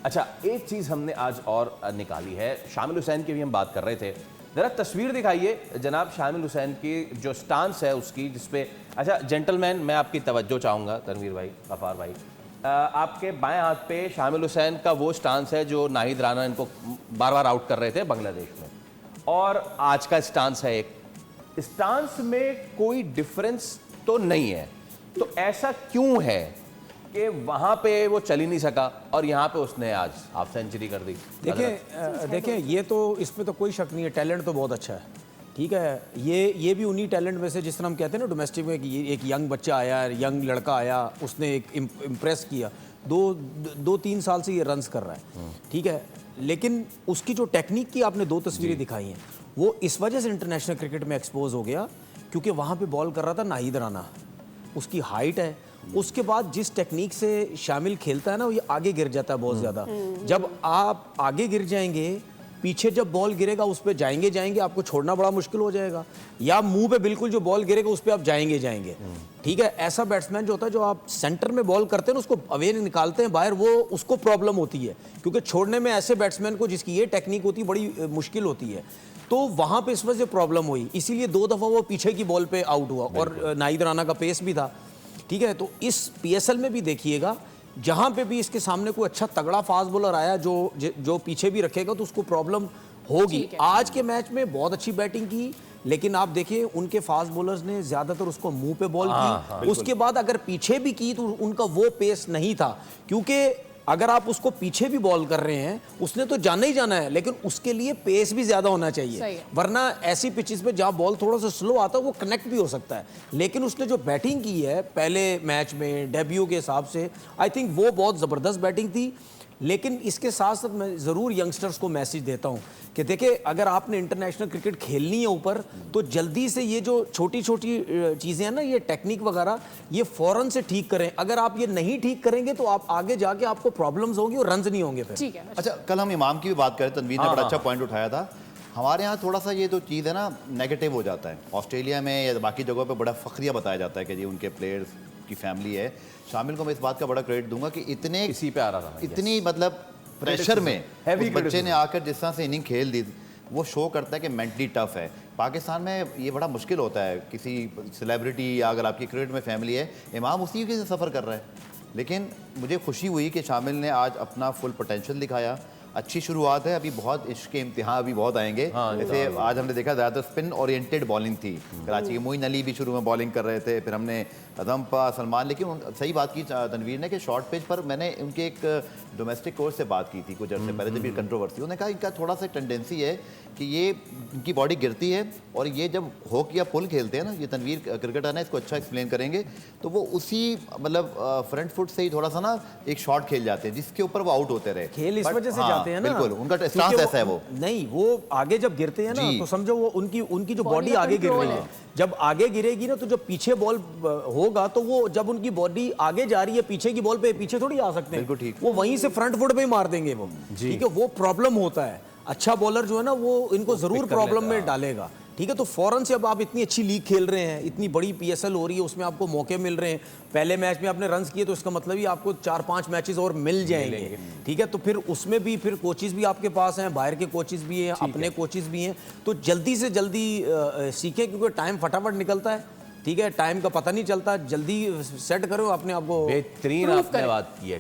अच्छा, एक चीज़ हमने आज और निकाली है, शामिल हुसैन की भी हम बात कर रहे थे। ज़रा तस्वीर दिखाइए जनाब शामिल हुसैन की जो स्टांस है उसकी, जिसपे अच्छा जेंटलमैन मैं आपकी तवज्जो चाहूँगा, तनवीर भाई, गफ़ार भाई, आपके बाएं हाथ पे शामिल हुसैन का वो स्टांस है जो नाहिद राना इनको बार बार आउट कर रहे थे बांग्लादेश में, और आज का स्टांस है एक। स्टांस में कोई डिफरेंस तो नहीं है, तो ऐसा क्यों है कि वहां पे वो चल ही नहीं सका और यहाँ पे उसने आज हाफ सेंचुरी कर दी? देखिए ये तो इस पे तो कोई शक नहीं है, टैलेंट तो बहुत अच्छा है, ठीक है। ये भी उन्हीं टैलेंट में से, जिस तरह हम कहते हैं ना डोमेस्टिक में कि एक यंग बच्चा आया, यंग लड़का आया, उसने एक इम्प्रेस किया, दो तीन साल से ये रन्स कर रहा है, ठीक है। लेकिन उसकी जो टेक्निक की आपने दो तस्वीरें दिखाई हैं, वो इस वजह से इंटरनेशनल क्रिकेट में एक्सपोज हो गया क्योंकि वहाँ पे बॉल कर रहा था नाहिद राना, उसकी हाइट है, उसके बाद जिस टेक्निक से शामिल खेलता है ना, वो ये आगे गिर जाता है बहुत ज़्यादा। जब आप आगे गिर जाएंगे, पीछे जब बॉल गिरेगा उस पर जाएंगे आपको छोड़ना बड़ा मुश्किल हो जाएगा, या मुंह पे बिल्कुल जो बॉल गिरेगा उस पर आप जाएंगे, ठीक है। ऐसा बैट्समैन जो होता है, जो आप सेंटर में बॉल करते हैं ना, उसको अवे निकालते हैं बाहर, वो उसको प्रॉब्लम होती है, क्योंकि छोड़ने में ऐसे बैट्समैन को जिसकी ये टेक्निक होती है बड़ी मुश्किल होती है। तो वहाँ पे इस वजह से प्रॉब्लम हुई, इसीलिए 2 दफ़ा वो पीछे की बॉल पे आउट हुआ, और नाहिद राना का पेस भी था, ठीक है। तो इस PSL में भी देखिएगा, जहाँ पे भी इसके सामने कोई अच्छा तगड़ा फास्ट बॉलर आया जो पीछे भी रखेगा तो उसको प्रॉब्लम होगी। आज के मैच में बहुत अच्छी बैटिंग की, लेकिन आप देखिए उनके फास्ट बॉलर्स ने ज़्यादातर उसको मुंह पे बॉल की, उसके बाद अगर पीछे भी की तो उनका वो पेस नहीं था, क्योंकि अगर आप उसको पीछे भी बॉल कर रहे हैं, उसने तो जाना ही जाना है, लेकिन उसके लिए पेस भी ज़्यादा होना चाहिए, वरना ऐसी पिचेस पे जहाँ बॉल थोड़ा सा स्लो आता है वो कनेक्ट भी हो सकता है। लेकिन उसने जो बैटिंग की है पहले मैच में डेब्यू के हिसाब से, आई थिंक वो बहुत ज़बरदस्त बैटिंग थी। लेकिन इसके साथ साथ मैं ज़रूर यंगस्टर्स को मैसेज देता हूँ कि देखिए, अगर आपने इंटरनेशनल क्रिकेट खेलनी है ऊपर, तो जल्दी से ये जो छोटी छोटी चीज़ें हैं ना, ये टेक्निक वगैरह, ये फ़ौरन से ठीक करें। अगर आप ये नहीं ठीक करेंगे तो आप आगे जाके आपको प्रॉब्लम्स होंगी और रन्स नहीं होंगे फिर। ठीक है। अच्छा, कल हम इमाम की भी बात करें, तनवीर ने बड़ा अच्छा पॉइंट उठाया था। हमारे यहाँ थोड़ा सा ये तो चीज़ है ना, नेगेटिव हो जाता है। ऑस्ट्रेलिया में या बाकी जगहों पे बड़ा फ़ख्रिया बताया जाता है कि जी उनके प्लेयर्स की फैमिली है। शामिल को मैं इस बात का बड़ा क्रेडिट दूंगा कि इतने इसी पे आ रहा था, इतनी मतलब प्रेशर में उस बच्चे ने आकर जिस तरह से इनिंग खेल दी, वो शो करता है कि मेंटली टफ है। पाकिस्तान में ये बड़ा मुश्किल होता है, किसी सेलिब्रिटी या अगर आपकी क्रिकेट में फैमिली है, इमाम उसी के से सफ़र कर रहा है। लेकिन मुझे खुशी हुई कि शामिल ने आज अपना फुल पोटेंशियल दिखाया। अच्छी शुरुआत है, अभी बहुत इसके इम्तिहान अभी बहुत आएंगे। जैसे आज हमने देखा ज़्यादातर स्पिन ओरिएंटेड बॉलिंग थी कराची की। मोइन अली भी शुरू में बॉलिंग कर रहे थे, फिर हमने अजम्पा, सलमान, लेकिन सही बात की तनवीर ने कि शॉर्ट पिच पर मैंने उनके एक डोमेस्टिक कोच से बात की थी कुछ अर्से पहले, जब भी कंट्रोवर्सी, उन्होंने कहा इनका थोड़ा सा टेंडेंसी है कि ये इनकी बॉडी गिरती है, और ये जब होक या पुल खेलते हैं ना, ये तनवीर क्रिकेटर है, इसको अच्छा एक्सप्लेन करेंगे, तो वो उसी मतलब फ्रंट फुट से ही थोड़ा सा ना एक शॉट खेल जाते हैं जिसके ऊपर वो आउट होते रहे। खेल इस वजह से जाते हैं ना, बिल्कुल उनका स्टांस ऐसा है। वो नहीं, वो आगे जब गिरते हैं ना, तो समझो वो उनकी जो बॉडी आगे गिर रही है, जब आगे गिरेगी ना, तो जब पीछे बॉल होगा तो वो जब उनकी बॉडी आगे जा रही है, पीछे की बॉल पे पीछे थोड़ी आ सकते हैं, ठीक। वो वहीं से फ्रंट फुट पे ही मार देंगे वो, ठीक है। वो प्रॉब्लम होता है। अच्छा बॉलर जो है ना, वो इनको जरूर प्रॉब्लम में डालेगा, ठीक है। तो फौरन से अब आप इतनी अच्छी लीग खेल रहे हैं, इतनी बड़ी PSL हो रही है, उसमें आपको मौके मिल रहे हैं। पहले मैच में आपने रन्स किए तो इसका मतलब ही आपको 4-5 मैचेस और मिल जाएंगे, ठीक है। तो फिर उसमें भी फिर कोचेस भी आपके पास हैं, बाहर के कोचेस भी हैं, अपने कोचेस भी हैं। तो जल्दी से जल्दी सीखें, क्योंकि टाइम फटाफट निकलता है, ठीक है। टाइम का पता नहीं चलता, जल्दी सेट करो अपने आप को। बेहतरीन आपने बात की है,